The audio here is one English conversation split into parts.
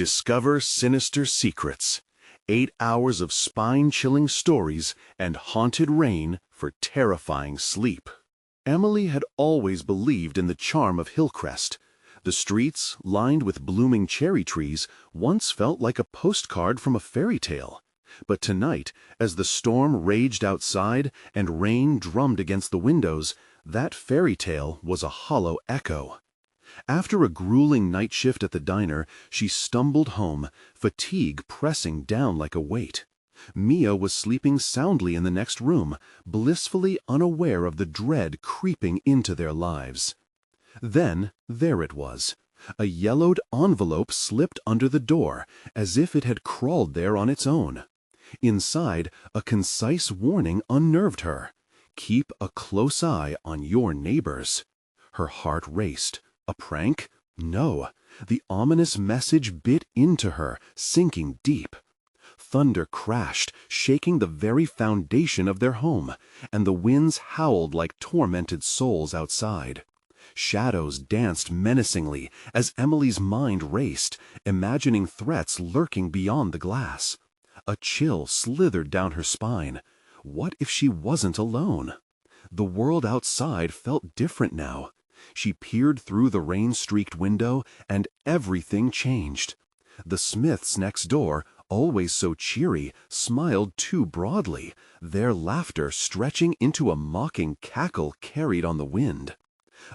Discover sinister secrets. 8 hours of spine-chilling stories and haunted rain for terrifying sleep. Emily had always believed in the charm of Hillcrest. The streets, lined with blooming cherry trees, once felt like a postcard from a fairy tale. But tonight, as the storm raged outside and rain drummed against the windows, that fairy tale was a hollow echo. After a grueling night shift at the diner, she stumbled home, fatigue pressing down like a weight. Mia was sleeping soundly in the next room, blissfully unaware of the dread creeping into their lives. Then, there it was. A yellowed envelope slipped under the door, as if it had crawled there on its own. Inside, a concise warning unnerved her. Keep a close eye on your neighbors. Her heart raced. A prank? No. The ominous message bit into her, sinking deep. Thunder crashed, shaking the very foundation of their home, and the winds howled like tormented souls outside. Shadows danced menacingly as Emily's mind raced, imagining threats lurking beyond the glass. A chill slithered down her spine. What if she wasn't alone? The world outside felt different now. She peered through the rain-streaked window, and everything changed. The Smiths next door, always so cheery, smiled too broadly, their laughter stretching into a mocking cackle carried on the wind.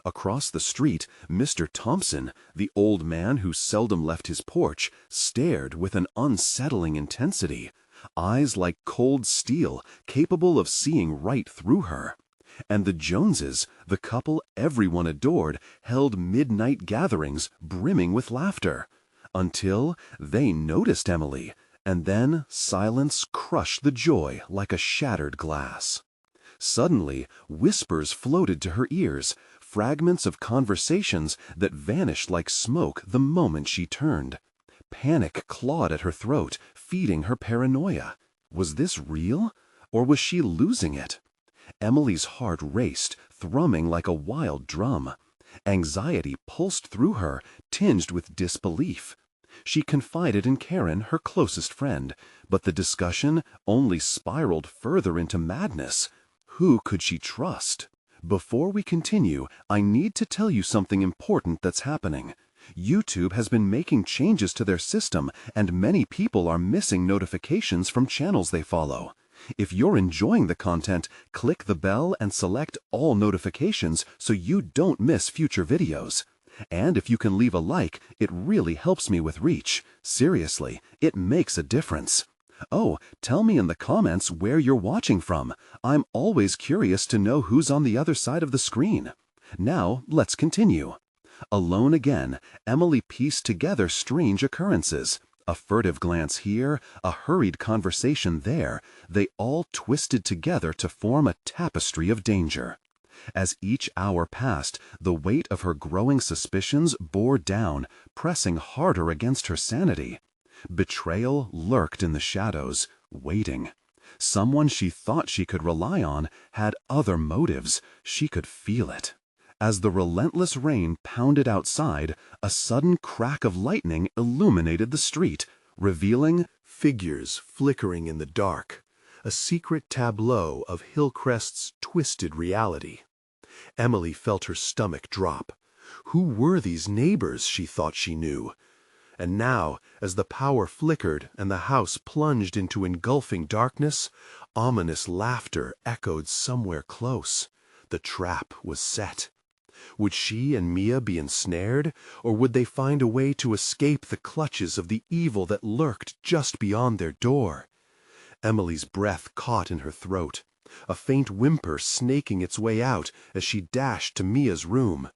Across the street, Mr. Thompson, the old man who seldom left his porch, stared with an unsettling intensity, eyes like cold steel, capable of seeing right through her. And the Joneses, the couple everyone adored, held midnight gatherings brimming with laughter. Until they noticed Emily, and then silence crushed the joy like a shattered glass. Suddenly, whispers floated to her ears, fragments of conversations that vanished like smoke the moment she turned. Panic clawed at her throat, feeding her paranoia. Was this real, or was she losing it? Emily's heart raced, thrumming like a wild drum. Anxiety pulsed through her, tinged with disbelief. She confided in Karen, her closest friend, but the discussion only spiraled further into madness. Who could she trust? Before we continue, I need to tell you something important that's happening. YouTube has been making changes to their system, and many people are missing notifications from channels they follow. If you're enjoying the content, click the bell and select all notifications so you don't miss future videos. And if you can leave a like, it really helps me with reach. Seriously, it makes a difference. Oh, tell me in the comments where you're watching from. I'm always curious to know who's on the other side of the screen. Now, let's continue. Alone again, Emily pieced together strange occurrences. A furtive glance here, a hurried conversation there, they all twisted together to form a tapestry of danger. As each hour passed, the weight of her growing suspicions bore down, pressing harder against her sanity. Betrayal lurked in the shadows, waiting. Someone she thought she could rely on had other motives. She could feel it. As the relentless rain pounded outside, a sudden crack of lightning illuminated the street, revealing figures flickering in the dark, a secret tableau of Hillcrest's twisted reality. Emily felt her stomach drop. Who were these neighbors she thought she knew? And now, as the power flickered and the house plunged into engulfing darkness, ominous laughter echoed somewhere close. The trap was set. Would she and Mia be ensnared, or would they find a way to escape the clutches of the evil that lurked just beyond their door? Emily's breath caught in her throat, a faint whimper snaking its way out as she dashed to Mia's room.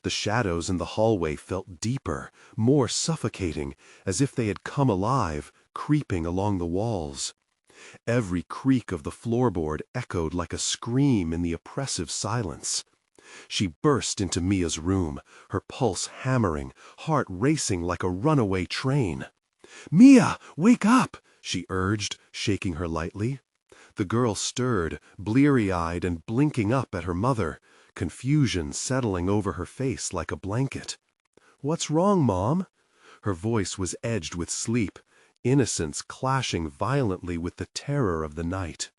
The shadows in the hallway felt deeper, more suffocating, as if they had come alive, creeping along the walls. Every creak of the floorboard echoed like a scream in the oppressive silence. She burst into Mia's room, her pulse hammering, heart racing like a runaway train. "Mia, wake up!" she urged, shaking her lightly. The girl stirred, bleary-eyed and blinking up at her mother, confusion settling over her face like a blanket. "What's wrong, Mom?" Her voice was edged with sleep, innocence clashing violently with the terror of the night.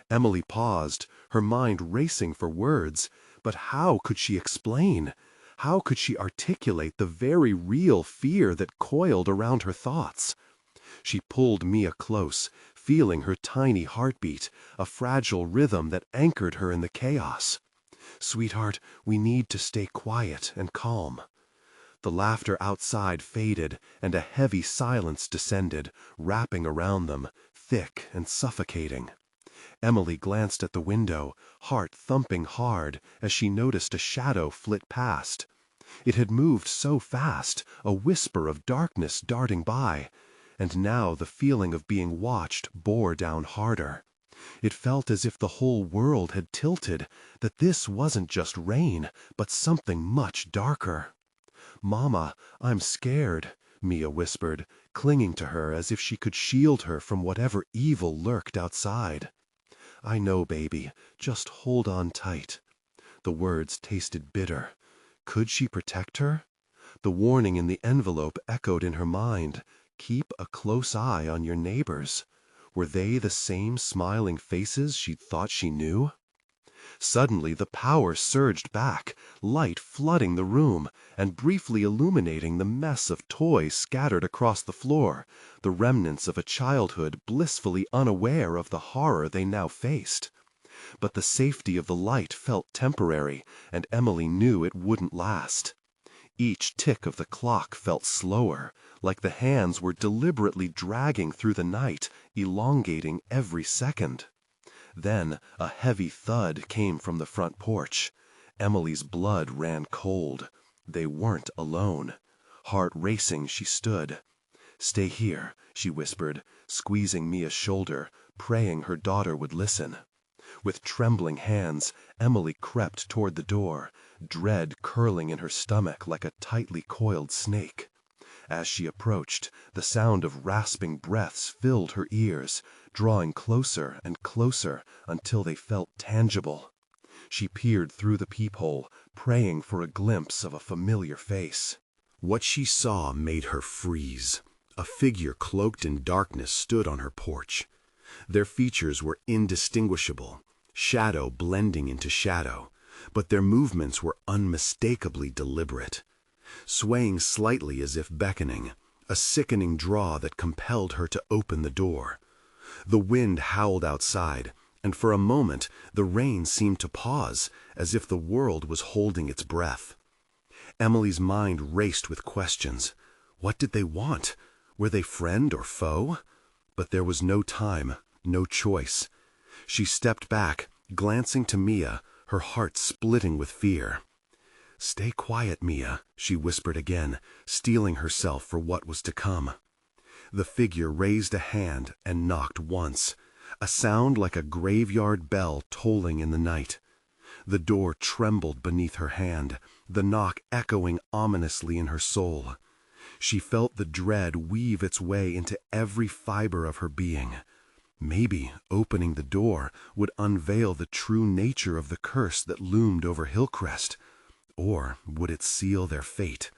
Emily paused, her mind racing for words, but how could she explain? How could she articulate the very real fear that coiled around her thoughts? She pulled Mia close, feeling her tiny heartbeat, a fragile rhythm that anchored her in the chaos. "Sweetheart, we need to stay quiet and calm." The laughter outside faded, and a heavy silence descended, wrapping around them, thick and suffocating. Emily glanced at the window, heart thumping hard, as she noticed a shadow flit past. It had moved so fast, a whisper of darkness darting by, and now the feeling of being watched bore down harder. It felt as if the whole world had tilted, that this wasn't just rain, but something much darker. "Mama, I'm scared," Mia whispered, clinging to her as if she could shield her from whatever evil lurked outside. "I know, baby. Just hold on tight." The words tasted bitter. Could she protect her? The warning in the envelope echoed in her mind. Keep a close eye on your neighbors. Were they the same smiling faces she thought she knew? Suddenly the power surged back, light flooding the room, and briefly illuminating the mess of toys scattered across the floor, the remnants of a childhood blissfully unaware of the horror they now faced. But the safety of the light felt temporary, and Emily knew it wouldn't last. Each tick of the clock felt slower, like the hands were deliberately dragging through the night, elongating every second. Then a heavy thud came from the front porch. Emily's blood ran cold. They weren't alone. Heart racing, she stood. "Stay here," she whispered, squeezing Mia's shoulder, praying her daughter would listen. With trembling hands, Emily crept toward the door, dread curling in her stomach like a tightly coiled snake. As she approached, the sound of rasping breaths filled her ears, drawing closer and closer until they felt tangible. She peered through the peephole, praying for a glimpse of a familiar face. What she saw made her freeze. A figure cloaked in darkness stood on her porch. Their features were indistinguishable, shadow blending into shadow, but their movements were unmistakably deliberate. Swaying slightly as if beckoning, a sickening draw that compelled her to open the door. The wind howled outside, and for a moment the rain seemed to pause, as if the world was holding its breath. Emily's mind raced with questions. What did they want? Were they friend or foe? But there was no time, no choice. She stepped back, glancing to Mia, her heart splitting with fear. "Stay quiet, Mia," she whispered again, steeling herself for what was to come. The figure raised a hand and knocked once, a sound like a graveyard bell tolling in the night. The door trembled beneath her hand, the knock echoing ominously in her soul. She felt the dread weave its way into every fiber of her being. Maybe opening the door would unveil the true nature of the curse that loomed over Hillcrest. Or would it seal their fate?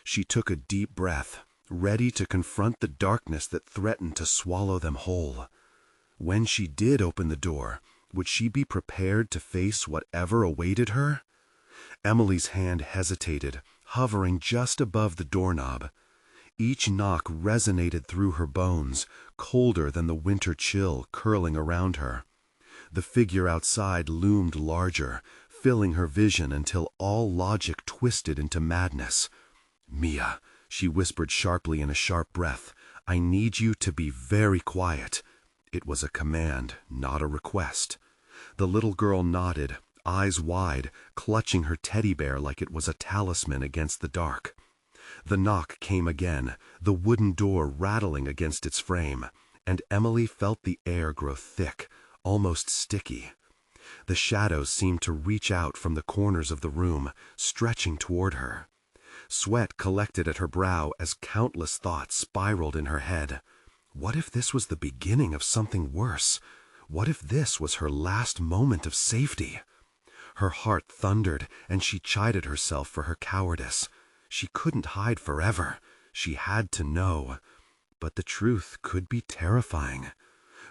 She took a deep breath, ready to confront the darkness that threatened to swallow them whole. When she did open the door, would she be prepared to face whatever awaited her? Emily's hand hesitated, hovering just above the doorknob. Each knock resonated through her bones, colder than the winter chill curling around her. The figure outside loomed larger, filling her vision until all logic twisted into madness. "Mia," she whispered sharply in a sharp breath, "I need you to be very quiet." It was a command, not a request. The little girl nodded, eyes wide, clutching her teddy bear like it was a talisman against the dark. The knock came again, the wooden door rattling against its frame, and Emily felt the air grow thick, almost sticky. The shadows seemed to reach out from the corners of the room, stretching toward her. Sweat collected at her brow as countless thoughts spiraled in her head. What if this was the beginning of something worse? What if this was her last moment of safety? Her heart thundered, and she chided herself for her cowardice. She couldn't hide forever. She had to know, but the truth could be terrifying.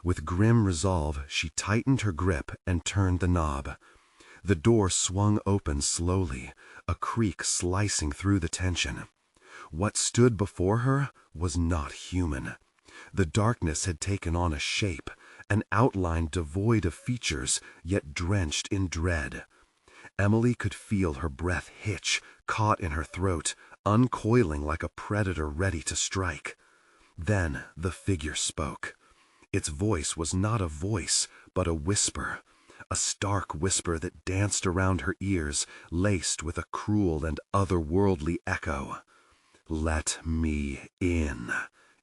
With grim resolve, she tightened her grip and turned the knob. The door swung open slowly, a creak slicing through the tension. What stood before her was not human. The darkness had taken on a shape, an outline devoid of features, yet drenched in dread. Emily could feel her breath hitch, caught in her throat, uncoiling like a predator ready to strike. Then the figure spoke. Its voice was not a voice, but a whisper, a stark whisper that danced around her ears, laced with a cruel and otherworldly echo. "Let me in,"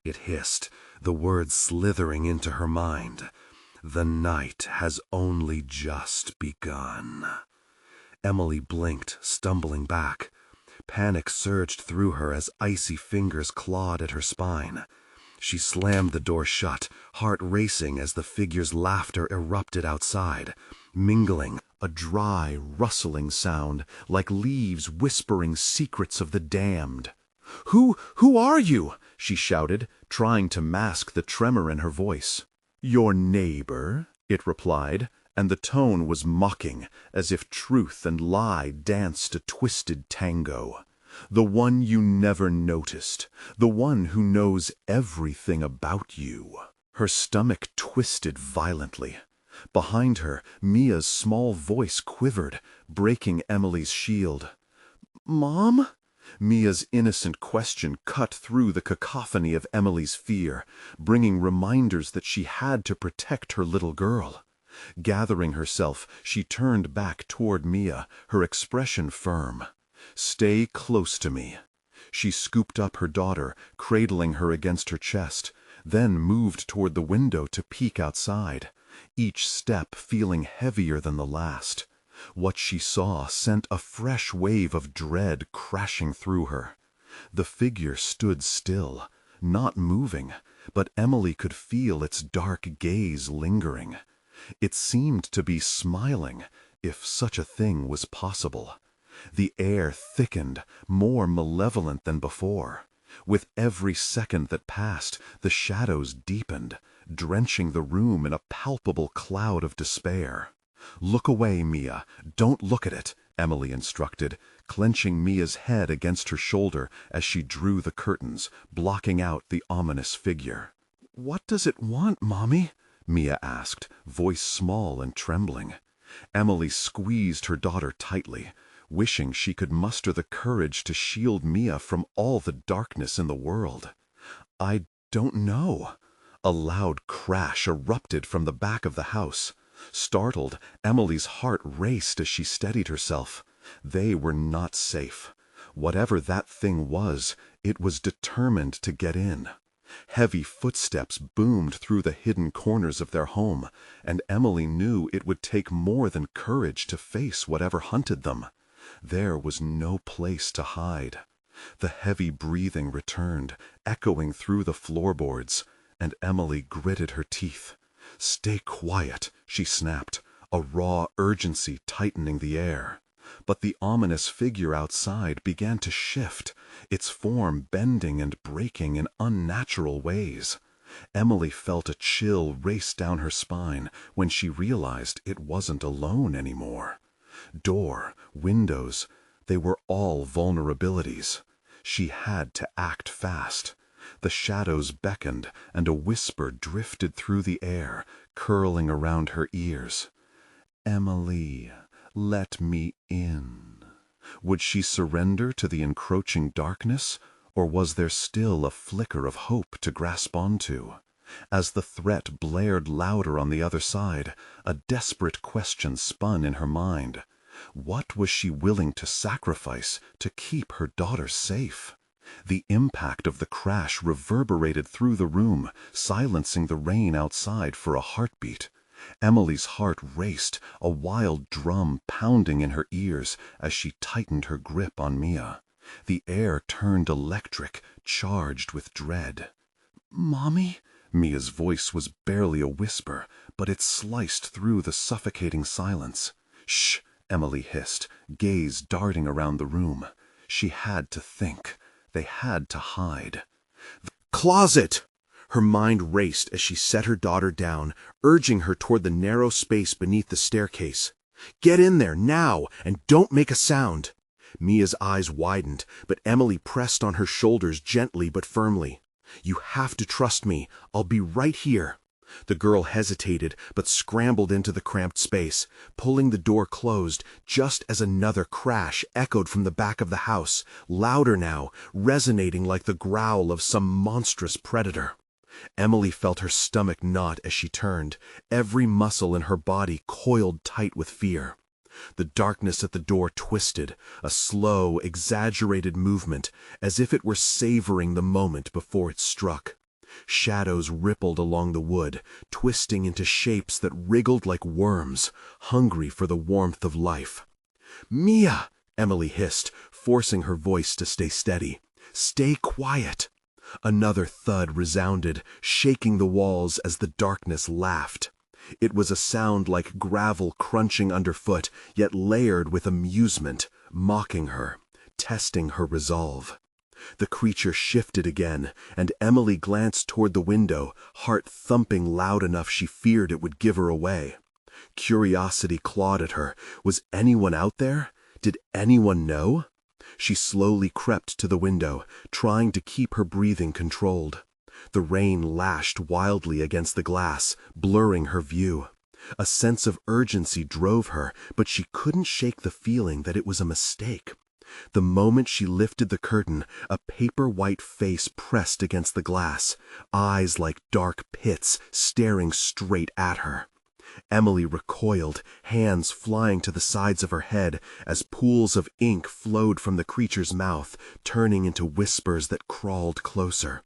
it hissed, the words slithering into her mind. "The night has only just begun." Emily blinked, stumbling back. Panic surged through her as icy fingers clawed at her spine. She slammed the door shut, heart racing as the figure's laughter erupted outside, mingling, a dry, rustling sound, like leaves whispering secrets of the damned. Who are you?" she shouted, trying to mask the tremor in her voice. "Your neighbor," it replied, and the tone was mocking, as if truth and lie danced a twisted tango. "The one you never noticed, the one who knows everything about you." Her stomach twisted violently. Behind her, Mia's small voice quivered, breaking Emily's shield. "Mom?" Mia's innocent question cut through the cacophony of Emily's fear, bringing reminders that she had to protect her little girl. Gathering herself, she turned back toward Mia, her expression firm. "Stay close to me." She scooped up her daughter, cradling her against her chest, then moved toward the window to peek outside, each step feeling heavier than the last. What she saw sent a fresh wave of dread crashing through her. The figure stood still, not moving, but Emily could feel its dark gaze lingering. It seemed to be smiling, if such a thing was possible. The air thickened, more malevolent than before. With every second that passed, the shadows deepened, drenching the room in a palpable cloud of despair. "Look away, Mia. Don't look at it," Emily instructed, clenching Mia's head against her shoulder as she drew the curtains, blocking out the ominous figure. "What does it want, Mommy?" Mia asked, voice small and trembling. Emily squeezed her daughter tightly, wishing she could muster the courage to shield Mia from all the darkness in the world. "I don't know." A loud crash erupted from the back of the house. Startled, Emily's heart raced as she steadied herself. They were not safe. Whatever that thing was, it was determined to get in. Heavy footsteps boomed through the hidden corners of their home, and Emily knew it would take more than courage to face whatever hunted them. There was no place to hide. The heavy breathing returned, echoing through the floorboards, and Emily gritted her teeth. "Stay quiet," she snapped, a raw urgency tightening the air. But the ominous figure outside began to shift, its form bending and breaking in unnatural ways. Emily felt a chill race down her spine when she realized it wasn't alone anymore. Door, windows, they were all vulnerabilities. She had to act fast. The shadows beckoned, and a whisper drifted through the air, curling around her ears. "Emily, let me in." Would she surrender to the encroaching darkness, or was there still a flicker of hope to grasp onto? As the threat blared louder on the other side, a desperate question spun in her mind. What was she willing to sacrifice to keep her daughter safe? The impact of the crash reverberated through the room, silencing the rain outside for a heartbeat. Emily's heart raced, a wild drum pounding in her ears as she tightened her grip on Mia. The air turned electric, charged with dread. "Mommy?" Mia's voice was barely a whisper, but it sliced through the suffocating silence. "Shh!" Emily hissed, gaze darting around the room. She had to think. They had to hide. The closet! Her mind raced as she set her daughter down, urging her toward the narrow space beneath the staircase. Get in there, now, and don't make a sound. Mia's eyes widened, but Emily pressed on her shoulders gently but firmly. You have to trust me. I'll be right here. The girl hesitated, but scrambled into the cramped space, pulling the door closed just as another crash echoed from the back of the house, louder now, resonating like the growl of some monstrous predator. Emily felt her stomach knot as she turned, every muscle in her body coiled tight with fear. The darkness at the door twisted, a slow, exaggerated movement, as if it were savoring the moment before it struck. Shadows rippled along the wood, twisting into shapes that wriggled like worms, hungry for the warmth of life. "Mia!" Emily hissed, forcing her voice to stay steady. "Stay quiet." Another thud resounded, shaking the walls as the darkness laughed. It was a sound like gravel crunching underfoot, yet layered with amusement, mocking her, testing her resolve. The creature shifted again, and Emily glanced toward the window, heart thumping loud enough she feared it would give her away. Curiosity clawed at her. Was anyone out there? Did anyone know? She slowly crept to the window, trying to keep her breathing controlled. The rain lashed wildly against the glass, blurring her view. A sense of urgency drove her, but she couldn't shake the feeling that it was a mistake. The moment she lifted the curtain, a paper-white face pressed against the glass, eyes like dark pits staring straight at her. Emily recoiled, hands flying to the sides of her head as pools of ink flowed from the creature's mouth, turning into whispers that crawled closer.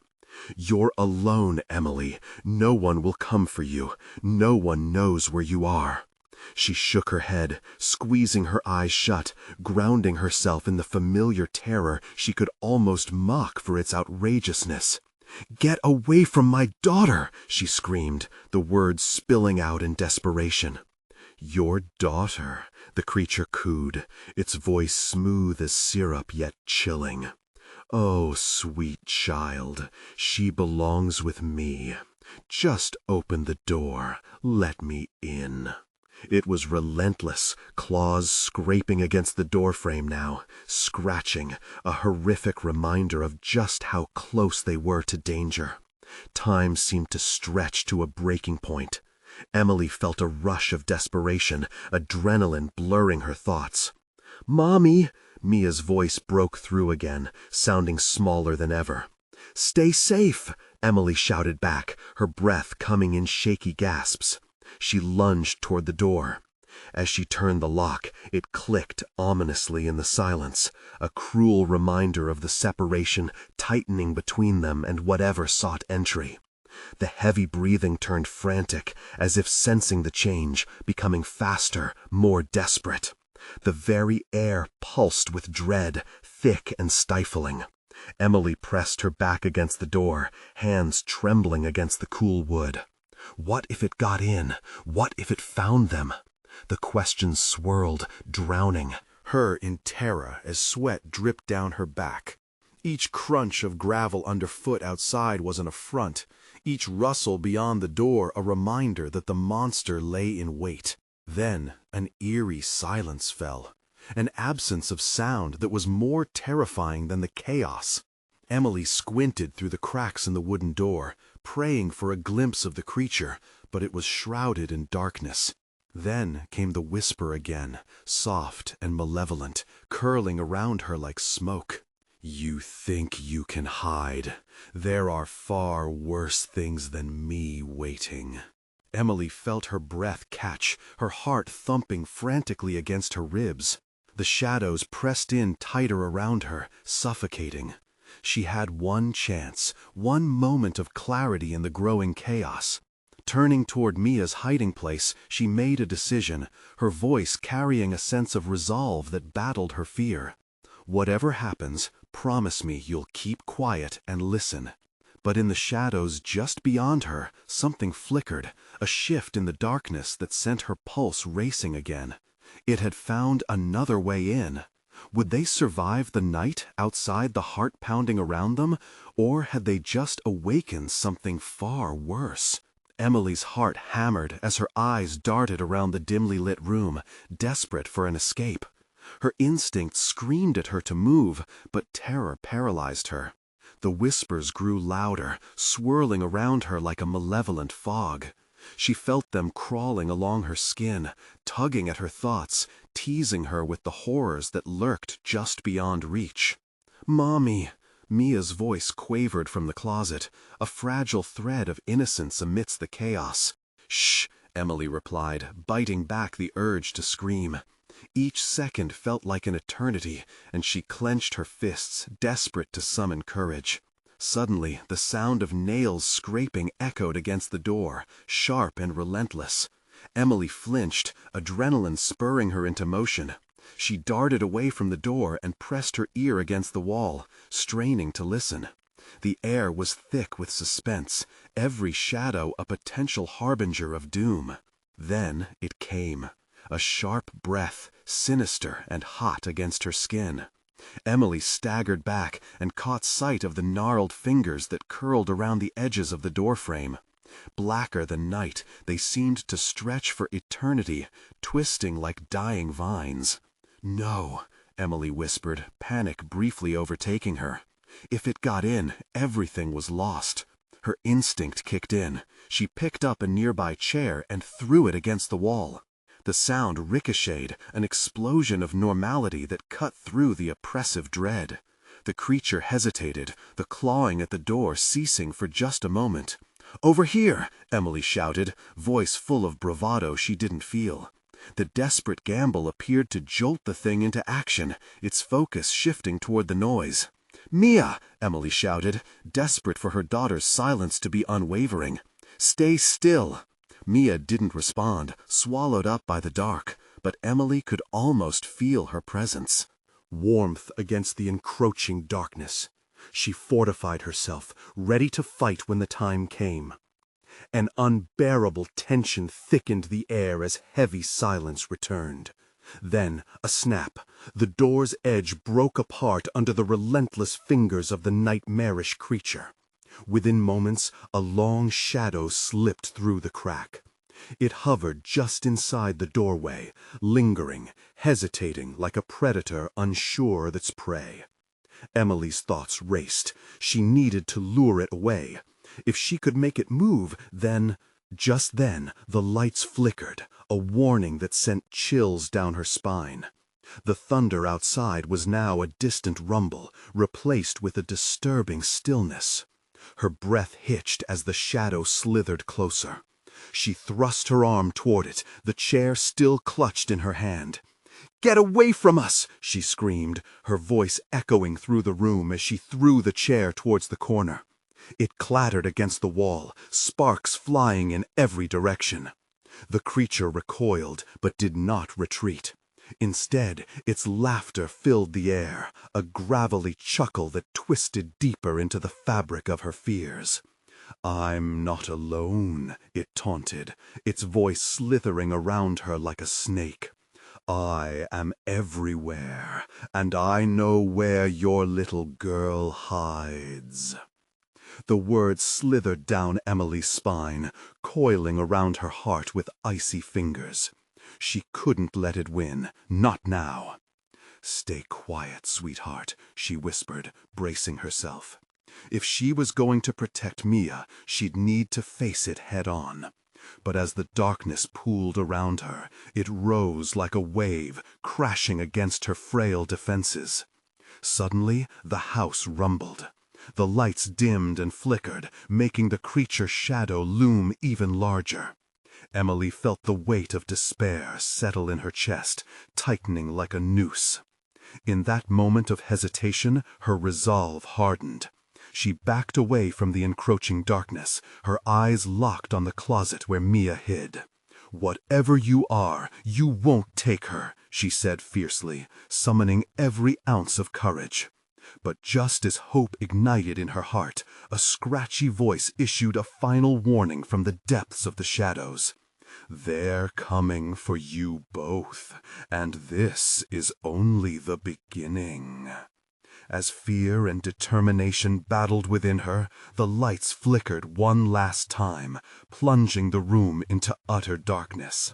"You're alone, Emily. No one will come for you. No one knows where you are." She shook her head, squeezing her eyes shut, grounding herself in the familiar terror she could almost mock for its outrageousness. "Get away from my daughter!" she screamed, the words spilling out in desperation. "Your daughter," the creature cooed, its voice smooth as syrup yet chilling. "Oh, sweet child, she belongs with me. Just open the door, let me in." It was relentless, claws scraping against the doorframe now, scratching, a horrific reminder of just how close they were to danger. Time seemed to stretch to a breaking point. Emily felt a rush of desperation, adrenaline blurring her thoughts. "Mommy!" Mia's voice broke through again, sounding smaller than ever. "Stay safe!" Emily shouted back, her breath coming in shaky gasps. She lunged toward the door. As she turned the lock, it clicked ominously in the silence, a cruel reminder of the separation tightening between them and whatever sought entry. The heavy breathing turned frantic, as if sensing the change, becoming faster, more desperate. The very air pulsed with dread, thick and stifling. Emily pressed her back against the door, hands trembling against the cool wood. What if it got in? What if it found them? The questions swirled, drowning her in terror as sweat dripped down her back. Each crunch of gravel underfoot outside was an affront, each rustle beyond the door a reminder that the monster lay in wait. Then an eerie silence fell, an absence of sound that was more terrifying than the chaos. Emily squinted through the cracks in the wooden door, praying for a glimpse of the creature, but it was shrouded in darkness. Then came the whisper again, soft and malevolent, curling around her like smoke. "You think you can hide. There are far worse things than me waiting." Emily felt her breath catch, her heart thumping frantically against her ribs. The shadows pressed in tighter around her, suffocating. She had one chance, one moment of clarity in the growing chaos. Turning toward Mia's hiding place, she made a decision, her voice carrying a sense of resolve that battled her fear. "Whatever happens, promise me you'll keep quiet and listen." But in the shadows just beyond her, something flickered, a shift in the darkness that sent her pulse racing again. It had found another way in. Would they survive the night outside, the heart pounding around them, or had they just awakened something far worse? Emily's heart hammered as her eyes darted around the dimly lit room, desperate for an escape. Her instincts screamed at her to move, but terror paralyzed her. The whispers grew louder, swirling around her like a malevolent fog. She felt them crawling along her skin, tugging at her thoughts, teasing her with the horrors that lurked just beyond reach. "Mommy!" Mia's voice quavered from the closet, a fragile thread of innocence amidst the chaos. "Shh," Emily replied, biting back the urge to scream. Each second felt like an eternity, and she clenched her fists, desperate to summon courage. Suddenly, the sound of nails scraping echoed against the door, sharp and relentless. Emily flinched, adrenaline spurring her into motion. She darted away from the door and pressed her ear against the wall, straining to listen. The air was thick with suspense, every shadow a potential harbinger of doom. Then it came. A sharp breath, sinister and hot against her skin. Emily staggered back and caught sight of the gnarled fingers that curled around the edges of the doorframe. Blacker than night, they seemed to stretch for eternity, twisting like dying vines. "No," Emily whispered, panic briefly overtaking her. If it got in, everything was lost. Her instinct kicked in. She picked up a nearby chair and threw it against the wall. The sound ricocheted, an explosion of normality that cut through the oppressive dread. The creature hesitated, the clawing at the door ceasing for just a moment. "Over here!" Emily shouted, voice full of bravado she didn't feel. The desperate gamble appeared to jolt the thing into action, its focus shifting toward the noise. "Mia!" Emily shouted, desperate for her daughter's silence to be unwavering. "Stay still!" Mia didn't respond, swallowed up by the dark, but Emily could almost feel her presence. Warmth against the encroaching darkness. She fortified herself, ready to fight when the time came. An unbearable tension thickened the air as heavy silence returned. Then, a snap. The door's edge broke apart under the relentless fingers of the nightmarish creature. Within moments, a long shadow slipped through the crack. It hovered just inside the doorway, lingering, hesitating like a predator unsure of its prey. Emily's thoughts raced. She needed to lure it away. If she could make it move, then... Just then, the lights flickered, a warning that sent chills down her spine. The thunder outside was now a distant rumble, replaced with a disturbing stillness. Her breath hitched as the shadow slithered closer. She thrust her arm toward it, the chair still clutched in her hand. "Get away from us!" she screamed, her voice echoing through the room as she threw the chair towards the corner. It clattered against the wall, sparks flying in every direction. The creature recoiled, but did not retreat. Instead, its laughter filled the air, a gravelly chuckle that twisted deeper into the fabric of her fears. "I'm not alone," it taunted, its voice slithering around her like a snake. "I am everywhere, and I know where your little girl hides." The words slithered down Emily's spine, coiling around her heart with icy fingers. She couldn't let it win, not now. "Stay quiet, sweetheart," she whispered, bracing herself. If she was going to protect Mia, she'd need to face it head-on. But as the darkness pooled around her, it rose like a wave, crashing against her frail defenses. Suddenly, the house rumbled. The lights dimmed and flickered, making the creature's shadow loom even larger. Emily felt the weight of despair settle in her chest, tightening like a noose. In that moment of hesitation, her resolve hardened. She backed away from the encroaching darkness, her eyes locked on the closet where Mia hid. "Whatever you are, you won't take her," she said fiercely, summoning every ounce of courage. But just as hope ignited in her heart, a scratchy voice issued a final warning from the depths of the shadows. They're coming for you both, and this is only the beginning. As fear and determination battled within her, the lights flickered one last time, plunging the room into utter darkness.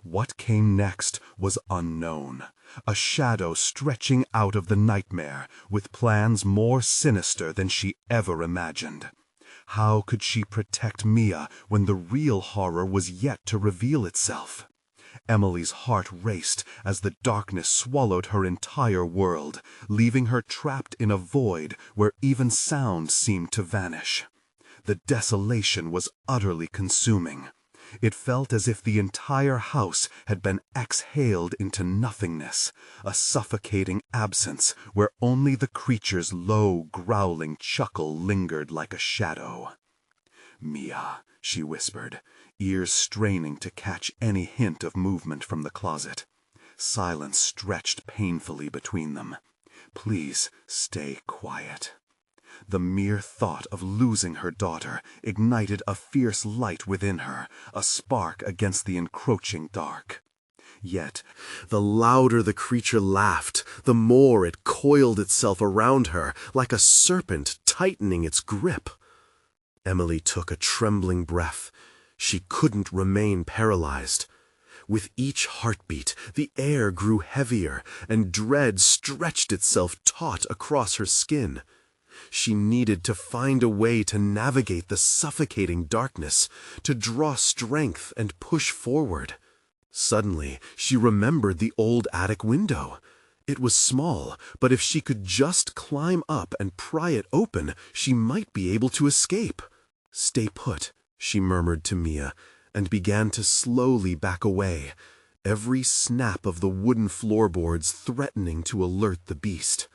What came next was unknown, a shadow stretching out of the nightmare with plans more sinister than she ever imagined. How could she protect Mia when the real horror was yet to reveal itself? Emily's heart raced as the darkness swallowed her entire world, leaving her trapped in a void where even sound seemed to vanish. The desolation was utterly consuming. It felt as if the entire house had been exhaled into nothingness, a suffocating absence where only the creature's low, growling chuckle lingered like a shadow. "Mia," she whispered, ears straining to catch any hint of movement from the closet. Silence stretched painfully between them. "Please stay quiet." The mere thought of losing her daughter ignited a fierce light within her, a spark against the encroaching dark. Yet, the louder the creature laughed, the more it coiled itself around her, like a serpent tightening its grip. Emily took a trembling breath. She couldn't remain paralyzed. With each heartbeat, the air grew heavier, and dread stretched itself taut across her skin. She needed to find a way to navigate the suffocating darkness, to draw strength and push forward. Suddenly, she remembered the old attic window. It was small, but if she could just climb up and pry it open, she might be able to escape. "Stay put," she murmured to Mia, and began to slowly back away, every snap of the wooden floorboards threatening to alert the beast.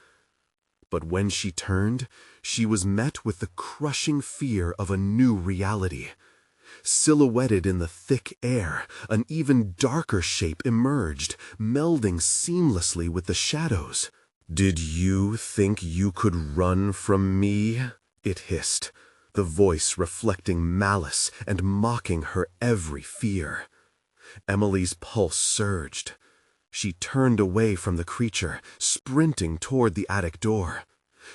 But when she turned, she was met with the crushing fear of a new reality. Silhouetted in the thick air, an even darker shape emerged, melding seamlessly with the shadows. "Did you think you could run from me?" it hissed, the voice reflecting malice and mocking her every fear. Emily's pulse surged. She turned away from the creature, sprinting toward the attic door.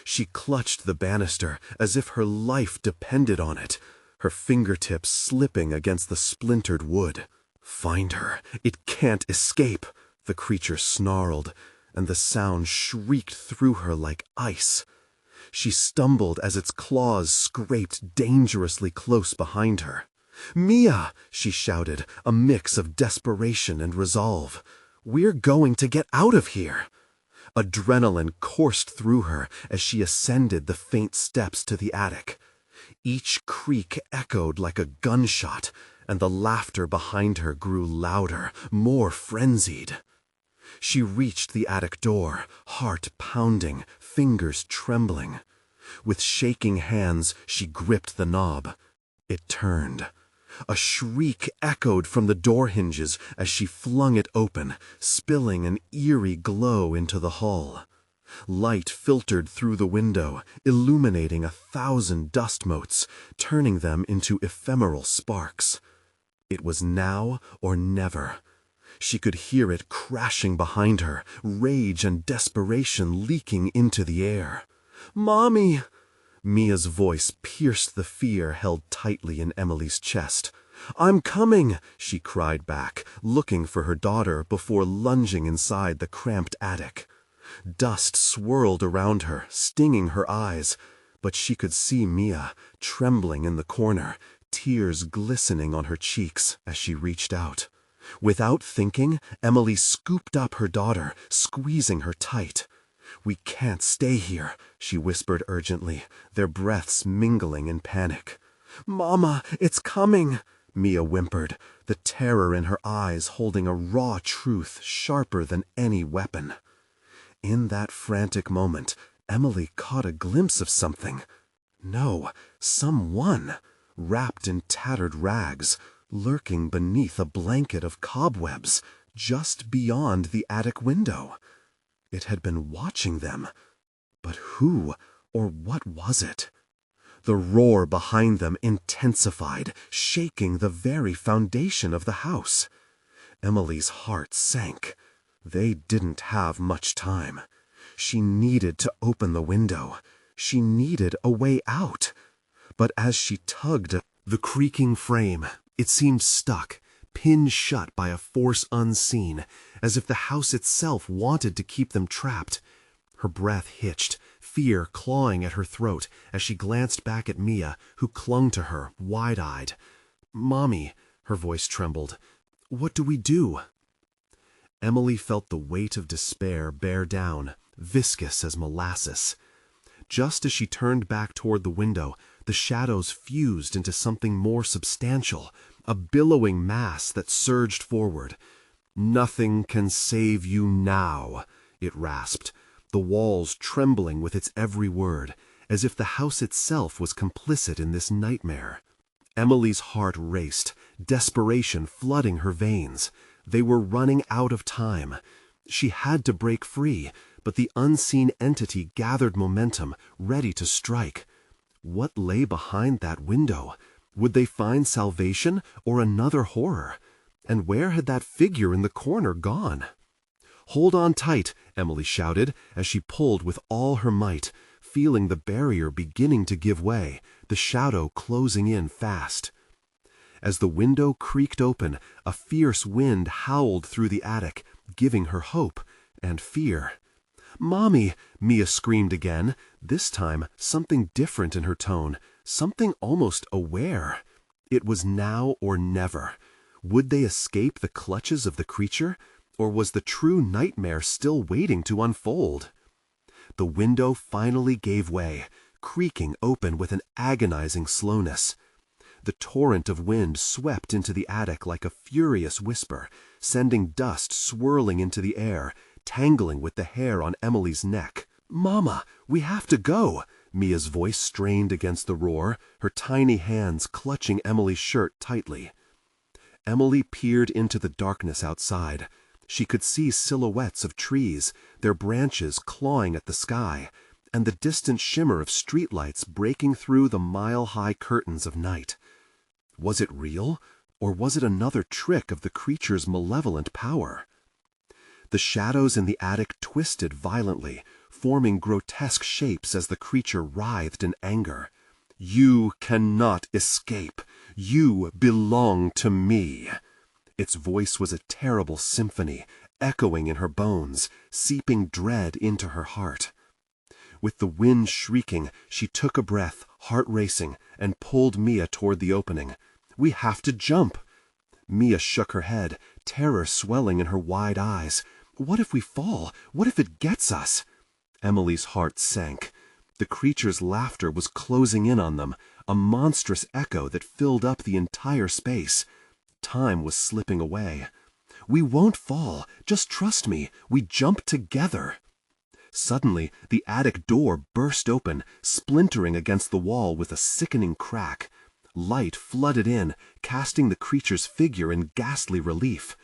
She clutched the banister as if her life depended on it, her fingertips slipping against the splintered wood. "Find her! It can't escape!" the creature snarled, and the sound shrieked through her like ice. She stumbled as its claws scraped dangerously close behind her. "Mia!" she shouted, a mix of desperation and resolve. "We're going to get out of here!" Adrenaline coursed through her as she ascended the faint steps to the attic. Each creak echoed like a gunshot, and the laughter behind her grew louder, more frenzied. She reached the attic door, heart pounding, fingers trembling. With shaking hands, she gripped the knob. It turned. A shriek echoed from the door hinges as she flung it open, spilling an eerie glow into the hall. Light filtered through the window, illuminating 1,000 dust motes, turning them into ephemeral sparks. It was now or never. She could hear it crashing behind her, rage and desperation leaking into the air. "Mommy!" Mia's voice pierced the fear held tightly in Emily's chest. "I'm coming!" she cried back, looking for her daughter before lunging inside the cramped attic. Dust swirled around her, stinging her eyes, but she could see Mia, trembling in the corner, tears glistening on her cheeks as she reached out. Without thinking, Emily scooped up her daughter, squeezing her tight. "We can't stay here," she whispered urgently, their breaths mingling in panic. "Mama, it's coming!" Mia whimpered, the terror in her eyes holding a raw truth sharper than any weapon. In that frantic moment, Emily caught a glimpse of something. No, someone, wrapped in tattered rags, lurking beneath a blanket of cobwebs, just beyond the attic window. It had been watching them. But who or what was it? The roar behind them intensified, shaking the very foundation of the house. Emily's heart sank. They didn't have much time. She needed to open the window. She needed a way out. But as she tugged at the creaking frame, it seemed stuck, pinned shut by a force unseen, as if the house itself wanted to keep them trapped. Her breath hitched, fear clawing at her throat as she glanced back at Mia, who clung to her, wide-eyed. "Mommy," her voice trembled, "what do we do?" Emily felt the weight of despair bear down, viscous as molasses. Just as she turned back toward the window, the shadows fused into something more substantial, a billowing mass that surged forward. "Nothing can save you now," it rasped, the walls trembling with its every word, as if the house itself was complicit in this nightmare. Emily's heart raced, desperation flooding her veins. They were running out of time. She had to break free, but the unseen entity gathered momentum, ready to strike. What lay behind that window? Would they find salvation or another horror? And where had that figure in the corner gone? "Hold on tight," Emily shouted as she pulled with all her might, feeling the barrier beginning to give way, the shadow closing in fast. As the window creaked open, a fierce wind howled through the attic, giving her hope and fear. "Mommy!" Mia screamed again, this time something different in her tone, something almost aware. It was now or never. Would they escape the clutches of the creature, or was the true nightmare still waiting to unfold? The window finally gave way, creaking open with an agonizing slowness. The torrent of wind swept into the attic like a furious whisper, sending dust swirling into the air, tangling with the hair on Emily's neck. "Mama, we have to go!" Mia's voice strained against the roar, her tiny hands clutching Emily's shirt tightly. Emily peered into the darkness outside. She could see silhouettes of trees, their branches clawing at the sky, and the distant shimmer of streetlights breaking through the mile-high curtains of night. Was it real, or was it another trick of the creature's malevolent power? The shadows in the attic twisted violently, forming grotesque shapes as the creature writhed in anger. "You cannot escape. You belong to me." Its voice was a terrible symphony, echoing in her bones, seeping dread into her heart. With the wind shrieking, she took a breath, heart racing, and pulled Mia toward the opening. "We have to jump." Mia shook her head, terror swelling in her wide eyes. "What if we fall? What if it gets us?" Emily's heart sank. The creature's laughter was closing in on them, a monstrous echo that filled up the entire space. Time was slipping away. "We won't fall. Just trust me. We jump together." Suddenly, the attic door burst open, splintering against the wall with a sickening crack. Light flooded in, casting the creature's figure in ghastly relief.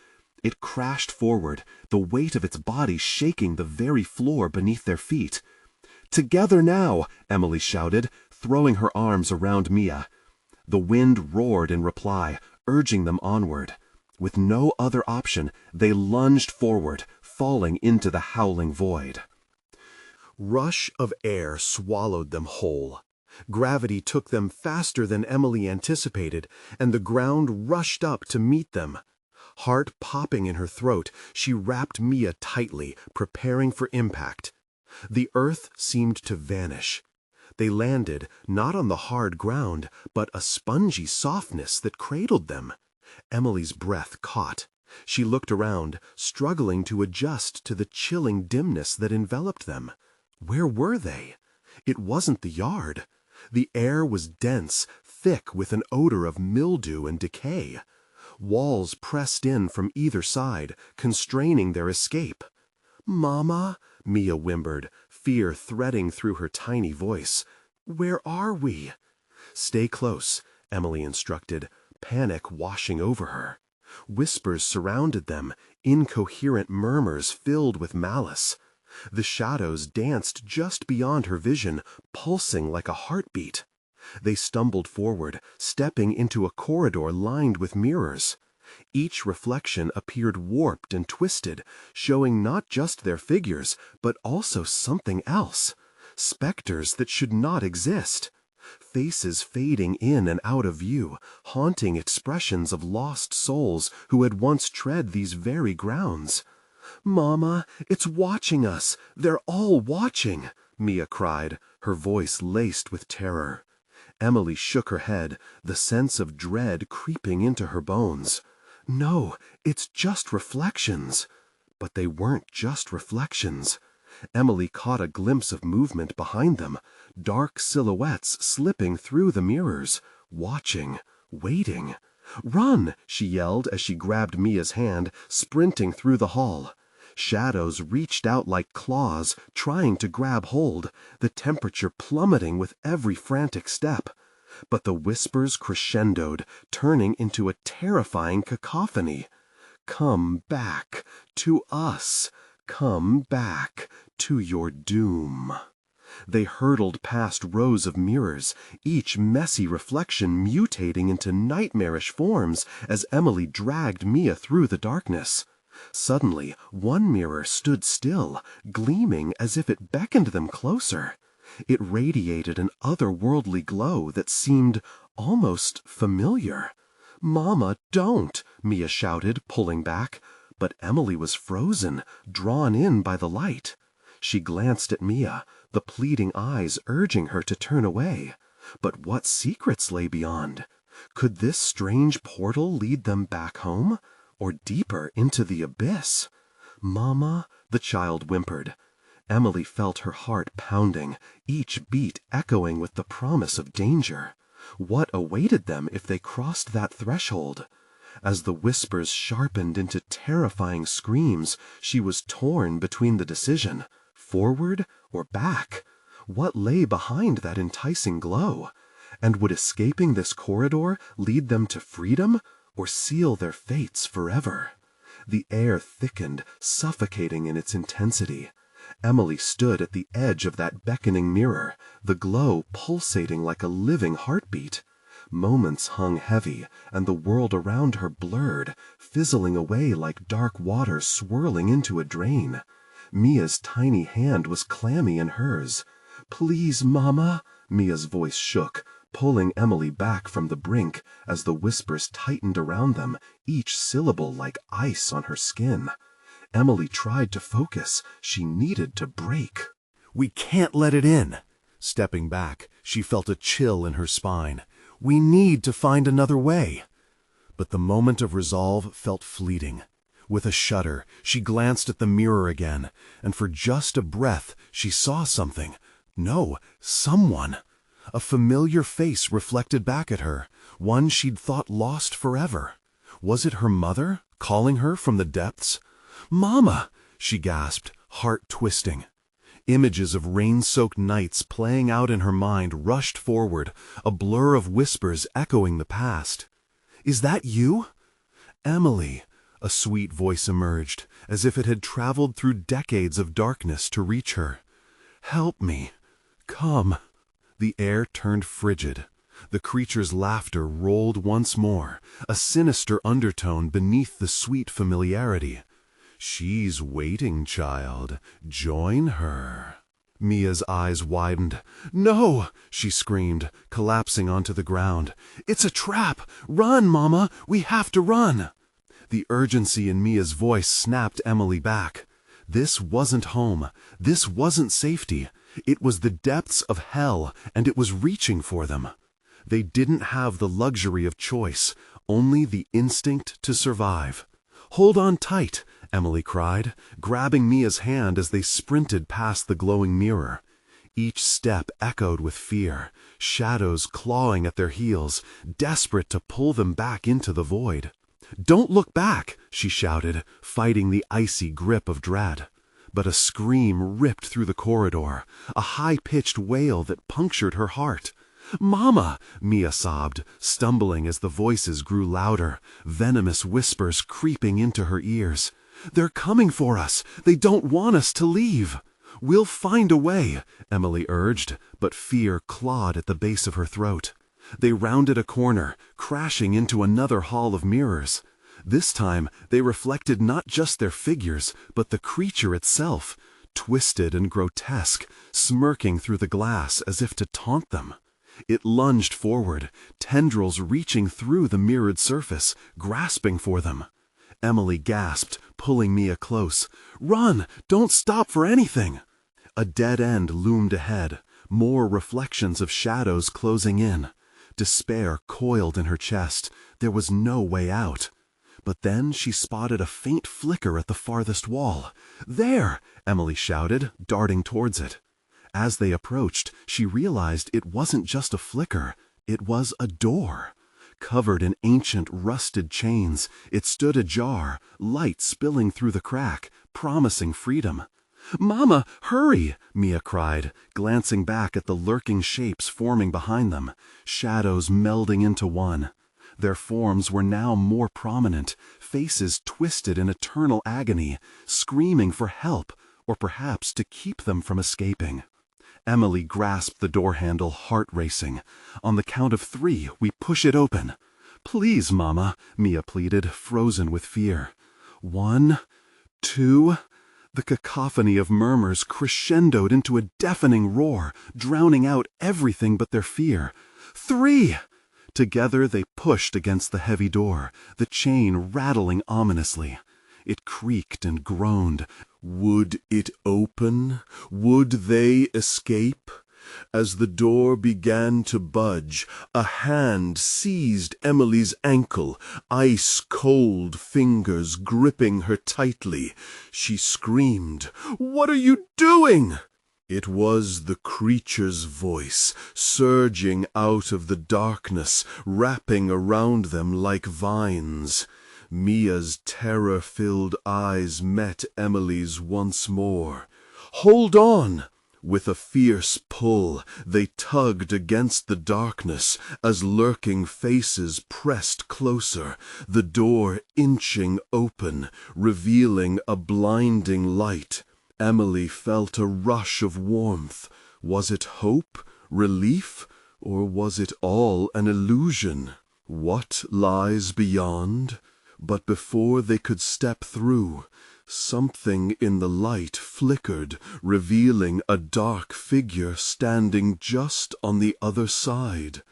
It crashed forward, the weight of its body shaking the very floor beneath their feet. "Together now!" Emily shouted, throwing her arms around Mia. The wind roared in reply, urging them onward. With no other option, they lunged forward, falling into the howling void. Rush of air swallowed them whole. Gravity took them faster than Emily anticipated, and the ground rushed up to meet them. Heart popping in her throat, she wrapped Mia tightly, preparing for impact. The earth seemed to vanish. They landed not on the hard ground, but a spongy softness that cradled them. Emily's breath caught. She looked around, struggling to adjust to the chilling dimness that enveloped them. Where were they? It wasn't the yard. The air was dense, thick with an odor of mildew and decay. Walls pressed in from either side, constraining their escape. "Mama," Mia whimpered, fear threading through her tiny voice. "Where are we?" "Stay close," Emily instructed, panic washing over her. Whispers surrounded them, incoherent murmurs filled with malice. The shadows danced just beyond her vision, pulsing like a heartbeat. They stumbled forward, stepping into a corridor lined with mirrors. Each reflection appeared warped and twisted, showing not just their figures, but also something else. Specters that should not exist. Faces fading in and out of view, haunting expressions of lost souls who had once tread these very grounds. "Mama, it's watching us! They're all watching!" Mia cried, her voice laced with terror. Emily shook her head, the sense of dread creeping into her bones. "No, it's just reflections." But they weren't just reflections. Emily caught a glimpse of movement behind them, dark silhouettes slipping through the mirrors, watching, waiting. "Run!" she yelled as she grabbed Mia's hand, sprinting through the hall. Shadows reached out like claws, trying to grab hold, the temperature plummeting with every frantic step. But the whispers crescendoed, turning into a terrifying cacophony. "Come back to us. Come back to your doom." They hurtled past rows of mirrors, each messy reflection mutating into nightmarish forms as Emily dragged Mia through the darkness. Suddenly, one mirror stood still, gleaming as if it beckoned them closer. It radiated an otherworldly glow that seemed almost familiar. "Mama, don't!" Mia shouted, pulling back. But Emily was frozen, drawn in by the light. She glanced at Mia, the pleading eyes urging her to turn away. But what secrets lay beyond? Could this strange portal lead them back home? Or deeper into the abyss? "Mama," the child whimpered. Emily felt her heart pounding, each beat echoing with the promise of danger. What awaited them if they crossed that threshold? As the whispers sharpened into terrifying screams, she was torn between the decision. Forward or back? What lay behind that enticing glow? And would escaping this corridor lead them to freedom, or seal their fates forever? The air thickened, suffocating in its intensity. Emily stood at the edge of that beckoning mirror, the glow pulsating like a living heartbeat. Moments hung heavy, and the world around her blurred, fizzling away like dark water swirling into a drain. Mia's tiny hand was clammy in hers. "Please, Mama," Mia's voice shook, pulling Emily back from the brink as the whispers tightened around them, each syllable like ice on her skin. Emily tried to focus. She needed to break. "We can't let it in." Stepping back, she felt a chill in her spine. "We need to find another way." But the moment of resolve felt fleeting. With a shudder, she glanced at the mirror again, and for just a breath she saw something. No, someone. A familiar face reflected back at her, one she'd thought lost forever. Was it her mother, calling her from the depths? "Mama!" she gasped, heart twisting. Images of rain-soaked nights playing out in her mind rushed forward, a blur of whispers echoing the past. "Is that you?" "Emily," a sweet voice emerged, as if it had traveled through decades of darkness to reach her. "Help me. Come." The air turned frigid. The creature's laughter rolled once more, a sinister undertone beneath the sweet familiarity. "She's waiting, child. Join her." Mia's eyes widened. "No!" she screamed, collapsing onto the ground. "It's a trap! Run, Mama! We have to run!" The urgency in Mia's voice snapped Emily back. This wasn't home. This wasn't safety. It was the depths of hell, and it was reaching for them. They didn't have the luxury of choice, only the instinct to survive. "Hold on tight," Emily cried, grabbing Mia's hand as they sprinted past the glowing mirror. Each step echoed with fear, shadows clawing at their heels, desperate to pull them back into the void. "Don't look back," she shouted, fighting the icy grip of dread. But a scream ripped through the corridor, a high-pitched wail that punctured her heart. "Mama!" Mia sobbed, stumbling as the voices grew louder, venomous whispers creeping into her ears. "They're coming for us! They don't want us to leave!" "We'll find a way," Emily urged, but fear clawed at the base of her throat. They rounded a corner, crashing into another hall of mirrors. This time, they reflected not just their figures, but the creature itself, twisted and grotesque, smirking through the glass as if to taunt them. It lunged forward, tendrils reaching through the mirrored surface, grasping for them. Emily gasped, pulling Mia close. "Run! Don't stop for anything!" A dead end loomed ahead, more reflections of shadows closing in. Despair coiled in her chest. There was no way out. But then she spotted a faint flicker at the farthest wall. "There!" Emily shouted, darting towards it. As they approached, she realized it wasn't just a flicker. It was a door. Covered in ancient, rusted chains, it stood ajar, light spilling through the crack, promising freedom. "Mama, hurry!" Mia cried, glancing back at the lurking shapes forming behind them, shadows melding into one. Their forms were now more prominent, faces twisted in eternal agony, screaming for help, or perhaps to keep them from escaping. Emily grasped the door handle, heart racing. "On the count of 3, we push it open." "Please, Mama," Mia pleaded, frozen with fear. 1, 2... The cacophony of murmurs crescendoed into a deafening roar, drowning out everything but their fear. 3! Together they pushed against the heavy door, the chain rattling ominously. It creaked and groaned. Would it open? Would they escape? As the door began to budge, a hand seized Emily's ankle, ice-cold fingers gripping her tightly. She screamed, "What are you doing?" It was the creature's voice, surging out of the darkness, wrapping around them like vines. Mia's terror-filled eyes met Emily's once more. "Hold on!" With a fierce pull, they tugged against the darkness as lurking faces pressed closer, the door inching open, revealing a blinding light. Emily felt a rush of warmth. Was it hope, relief, or was it all an illusion? What lies beyond? But before they could step through, something in the light flickered, revealing a dark figure standing just on the other side.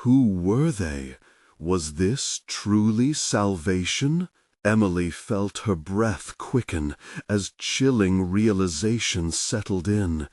Who were they? Was this truly salvation? Emily felt her breath quicken as chilling realization settled in.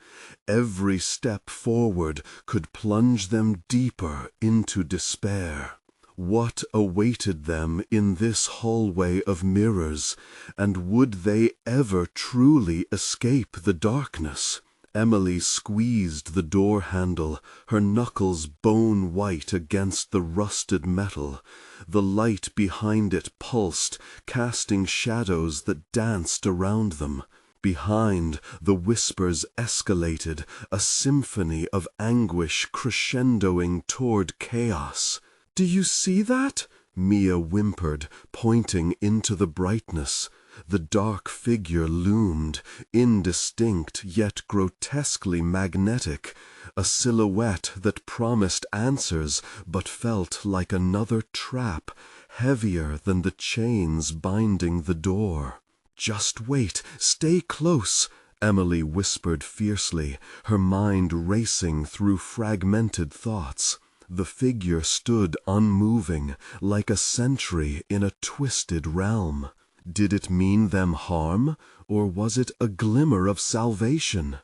Every step forward could plunge them deeper into despair. What awaited them in this hallway of mirrors, and would they ever truly escape the darkness? Emily squeezed the door handle, her knuckles bone white against the rusted metal. The light behind it pulsed, casting shadows that danced around them. Behind, the whispers escalated, a symphony of anguish crescendoing toward chaos. "Do you see that?" Mia whimpered, pointing into the brightness. The dark figure loomed, indistinct yet grotesquely magnetic, a silhouette that promised answers but felt like another trap, heavier than the chains binding the door. "Just wait, stay close," Emily whispered fiercely, her mind racing through fragmented thoughts. The figure stood unmoving, like a sentry in a twisted realm. Did it mean them harm, or was it a glimmer of salvation?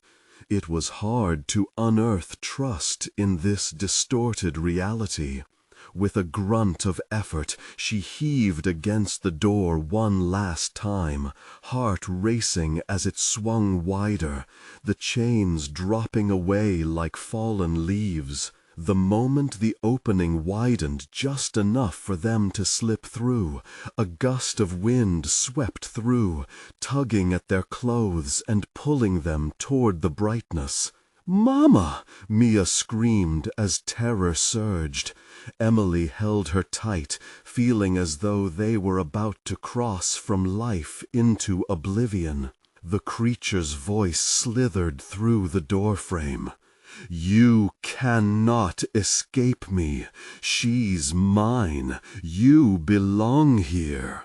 It was hard to unearth trust in this distorted reality. With a grunt of effort, she heaved against the door one last time, heart racing as it swung wider, the chains dropping away like fallen leaves. The moment the opening widened just enough for them to slip through, a gust of wind swept through, tugging at their clothes and pulling them toward the brightness. "Mama!" Mia screamed as terror surged. Emily held her tight, feeling as though they were about to cross from life into oblivion. The creature's voice slithered through the doorframe. "You cannot escape me. She's mine. You belong here."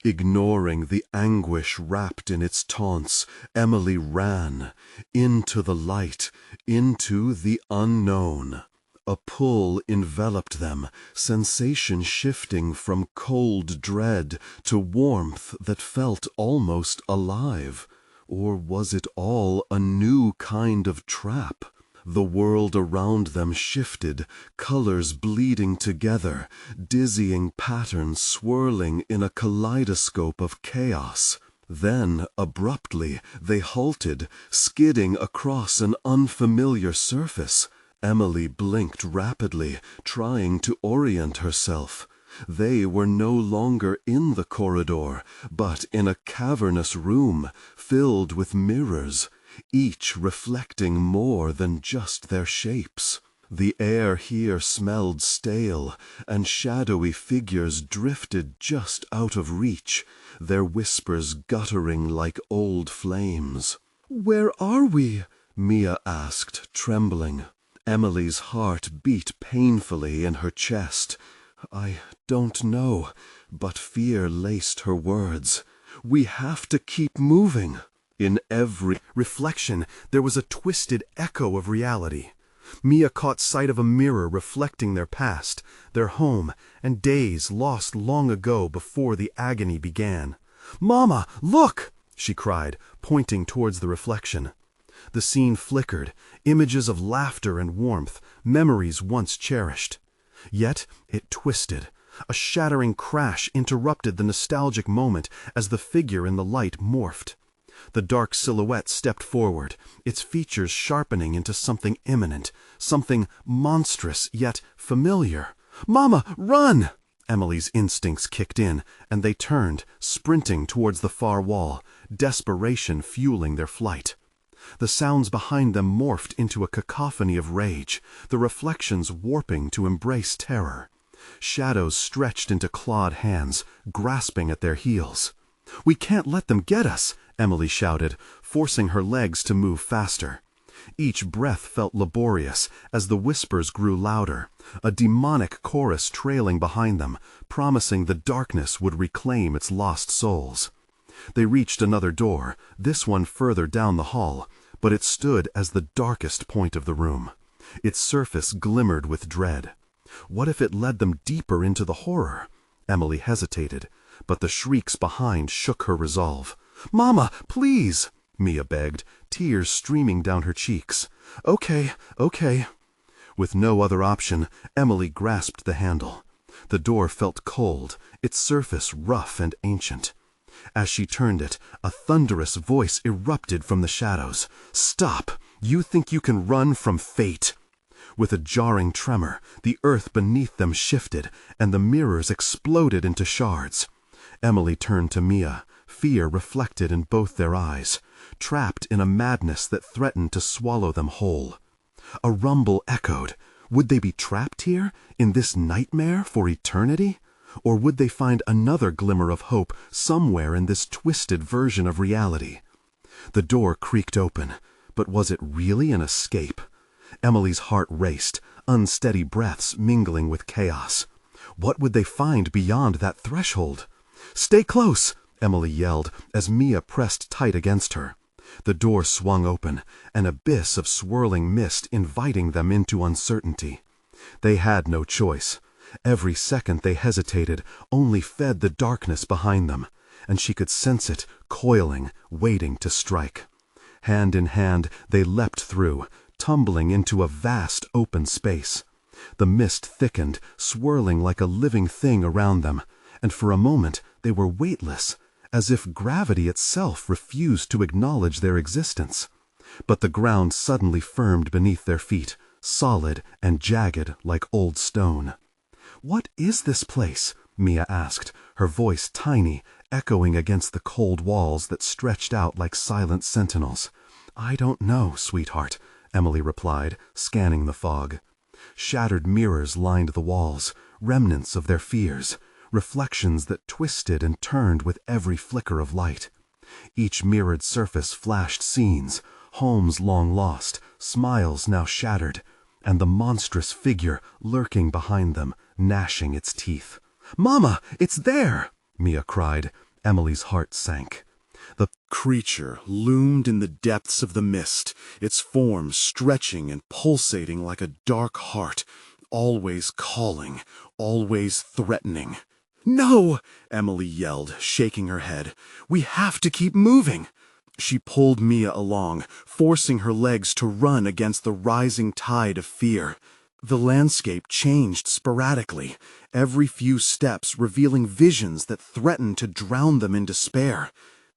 Ignoring the anguish wrapped in its taunts, Emily ran into the light, into the unknown. A pull enveloped them, sensation shifting from cold dread to warmth that felt almost alive. Or was it all a new kind of trap? The world around them shifted, colors bleeding together, dizzying patterns swirling in a kaleidoscope of chaos. Then, abruptly, they halted, skidding across an unfamiliar surface. Emily blinked rapidly, trying to orient herself. They were no longer in the corridor, but in a cavernous room filled with mirrors, each reflecting more than just their shapes. The air here smelled stale, and shadowy figures drifted just out of reach, their whispers guttering like old flames. "Where are we?" Mia asked, trembling. Emily's heart beat painfully in her chest. "I don't know," but fear laced her words. "We have to keep moving." In every reflection, there was a twisted echo of reality. Mia caught sight of a mirror reflecting their past, their home, and days lost long ago before the agony began. "Mama, look!" she cried, pointing towards the reflection. The scene flickered, images of laughter and warmth, memories once cherished. Yet it twisted. A shattering crash interrupted the nostalgic moment as the figure in the light morphed. The dark silhouette stepped forward, its features sharpening into something imminent, something monstrous yet familiar. "Mama, run!" Emily's instincts kicked in, and they turned, sprinting towards the far wall, desperation fueling their flight. The sounds behind them morphed into a cacophony of rage, the reflections warping to embrace terror. Shadows stretched into clawed hands, grasping at their heels. "We can't let them get us!" Emily shouted, forcing her legs to move faster. Each breath felt laborious as the whispers grew louder, a demonic chorus trailing behind them, promising the darkness would reclaim its lost souls. They reached another door, this one further down the hall, but it stood as the darkest point of the room. Its surface glimmered with dread. What if it led them deeper into the horror? Emily hesitated, but the shrieks behind shook her resolve. "Mama, please!" Mia begged, tears streaming down her cheeks. Okay. With no other option, Emily grasped the handle. The door felt cold, its surface rough and ancient. As she turned it, a thunderous voice erupted from the shadows. "Stop! You think you can run from fate!" With a jarring tremor, the earth beneath them shifted, and the mirrors exploded into shards. Emily turned to Mia, fear reflected in both their eyes, trapped in a madness that threatened to swallow them whole. A rumble echoed. Would they be trapped here, in this nightmare for eternity? Or would they find another glimmer of hope somewhere in this twisted version of reality? The door creaked open, but was it really an escape? Emily's heart raced, unsteady breaths mingling with chaos. What would they find beyond that threshold? "Stay close!" Emily yelled as Mia pressed tight against her. The door swung open, an abyss of swirling mist inviting them into uncertainty. They had no choice. Every second they hesitated only fed the darkness behind them, and she could sense it, coiling, waiting to strike. Hand in hand, they leapt through, tumbling into a vast open space. The mist thickened, swirling like a living thing around them, and for a moment they were weightless, as if gravity itself refused to acknowledge their existence. But the ground suddenly firmed beneath their feet, solid and jagged like old stone. "What is this place?" Mia asked, her voice tiny, echoing against the cold walls that stretched out like silent sentinels. "I don't know, sweetheart," Emily replied, scanning the fog. Shattered mirrors lined the walls, remnants of their fears, reflections that twisted and turned with every flicker of light. Each mirrored surface flashed scenes, homes long lost, smiles now shattered, and the monstrous figure lurking behind them, gnashing its teeth. "Mama, it's there!" Mia cried. Emily's heart sank. The creature loomed in the depths of the mist, its form stretching and pulsating like a dark heart, always calling, always threatening. "No!" Emily yelled, shaking her head. "We have to keep moving!" She pulled Mia along, forcing her legs to run against the rising tide of fear. The landscape changed sporadically, every few steps revealing visions that threatened to drown them in despair.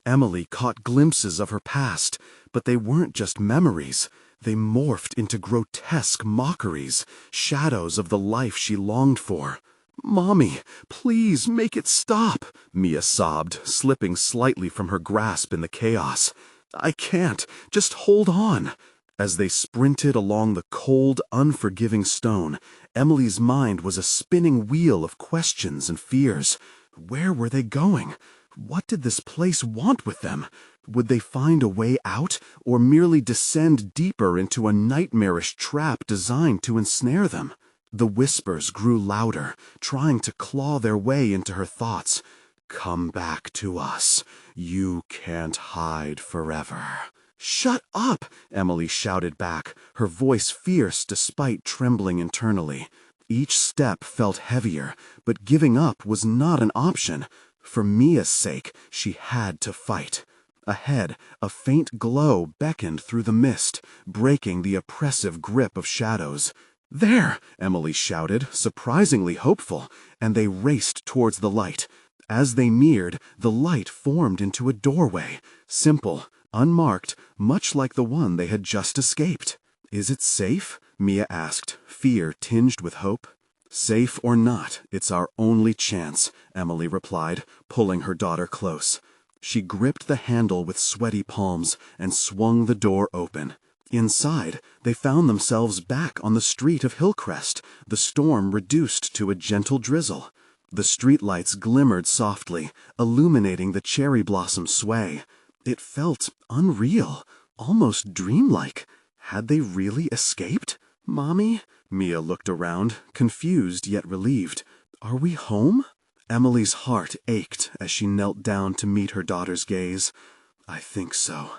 Emily caught glimpses of her past, but they weren't just memories. They morphed into grotesque mockeries, shadows of the life she longed for. "Mommy, please make it stop," Mia sobbed, slipping slightly from her grasp in the chaos. "I can't. Just hold on." As they sprinted along the cold, unforgiving stone, Emily's mind was a spinning wheel of questions and fears. Where were they going? What did this place want with them? Would they find a way out, or merely descend deeper into a nightmarish trap designed to ensnare them? The whispers grew louder, trying to claw their way into her thoughts. "Come back to us. You can't hide forever." "Shut up!" Emily shouted back, her voice fierce despite trembling internally. Each step felt heavier, but giving up was not an option. For Mia's sake, she had to fight. Ahead, a faint glow beckoned through the mist, breaking the oppressive grip of shadows. "There!" Emily shouted, surprisingly hopeful, and they raced towards the light. As they neared, the light formed into a doorway, simple, unmarked, much like the one they had just escaped. "Is it safe?" Mia asked, fear tinged with hope. "Safe or not, it's our only chance," Emily replied, pulling her daughter close. She gripped the handle with sweaty palms and swung the door open. Inside, they found themselves back on the street of Hillcrest, the storm reduced to a gentle drizzle. The streetlights glimmered softly, illuminating the cherry blossom sway. It felt unreal, almost dreamlike. Had they really escaped? "Mommy?" Mia looked around, confused yet relieved. "Are we home?" Emily's heart ached as she knelt down to meet her daughter's gaze. "I think so.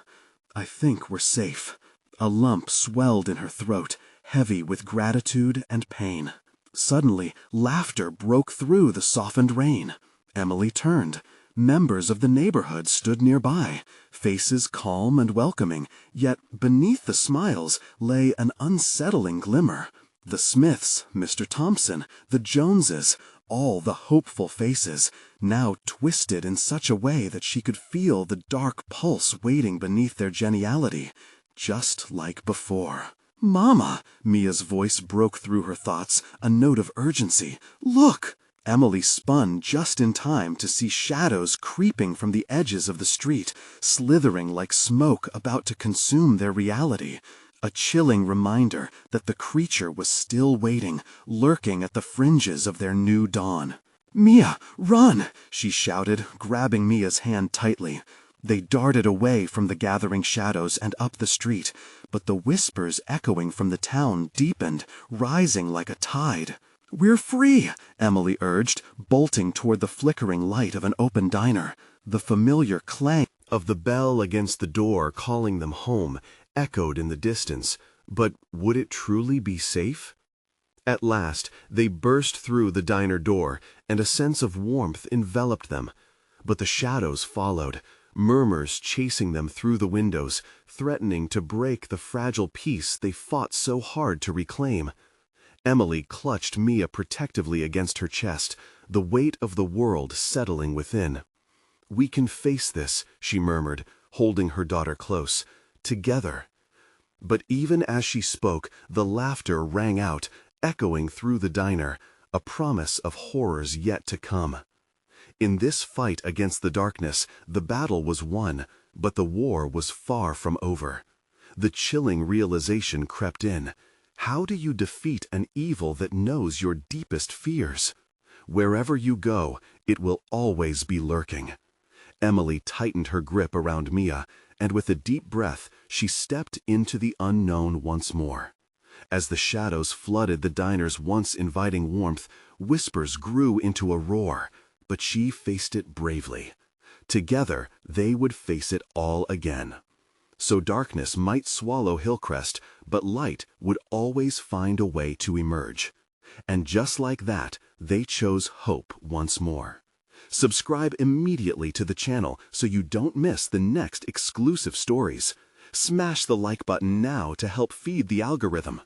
I think we're safe." A lump swelled in her throat, heavy with gratitude and pain. Suddenly, laughter broke through the softened rain. Emily turned. Members of the neighborhood stood nearby, faces calm and welcoming, yet beneath the smiles lay an unsettling glimmer. The Smiths, Mr. Thompson, the Joneses, all the hopeful faces, now twisted in such a way that she could feel the dark pulse waiting beneath their geniality, just like before. "Mama!" Mia's voice broke through her thoughts, a note of urgency. "Look!" Emily spun just in time to see shadows creeping from the edges of the street, slithering like smoke about to consume their reality. A chilling reminder that the creature was still waiting, lurking at the fringes of their new dawn. "Mia, run!" she shouted, grabbing Mia's hand tightly. They darted away from the gathering shadows and up the street, but the whispers echoing from the town deepened, rising like a tide. "We're free!" Emily urged, bolting toward the flickering light of an open diner. The familiar clang of the bell against the door calling them home echoed in the distance, but would it truly be safe? At last, they burst through the diner door, and a sense of warmth enveloped them. But the shadows followed, murmurs chasing them through the windows, threatening to break the fragile peace they fought so hard to reclaim. Emily clutched Mia protectively against her chest, the weight of the world settling within. "We can face this," she murmured, holding her daughter close. "Together." But even as she spoke, the laughter rang out, echoing through the diner, a promise of horrors yet to come. In this fight against the darkness, the battle was won, but the war was far from over. The chilling realization crept in. How do you defeat an evil that knows your deepest fears? Wherever you go, it will always be lurking. Emily tightened her grip around Mia, and with a deep breath, she stepped into the unknown once more. As the shadows flooded the diner's once inviting warmth, whispers grew into a roar, but she faced it bravely. Together, they would face it all again. So darkness might swallow Hillcrest, but light would always find a way to emerge. And just like that, they chose hope once more. Subscribe immediately to the channel so you don't miss the next exclusive stories. Smash the like button now to help feed the algorithm.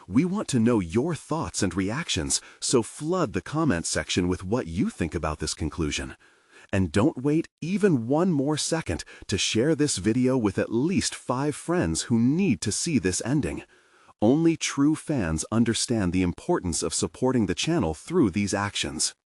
We want to know your thoughts and reactions, so flood the comment section with what you think about this conclusion. And don't wait even one more second to share this video with at least 5 friends who need to see this ending. Only true fans understand the importance of supporting the channel through these actions.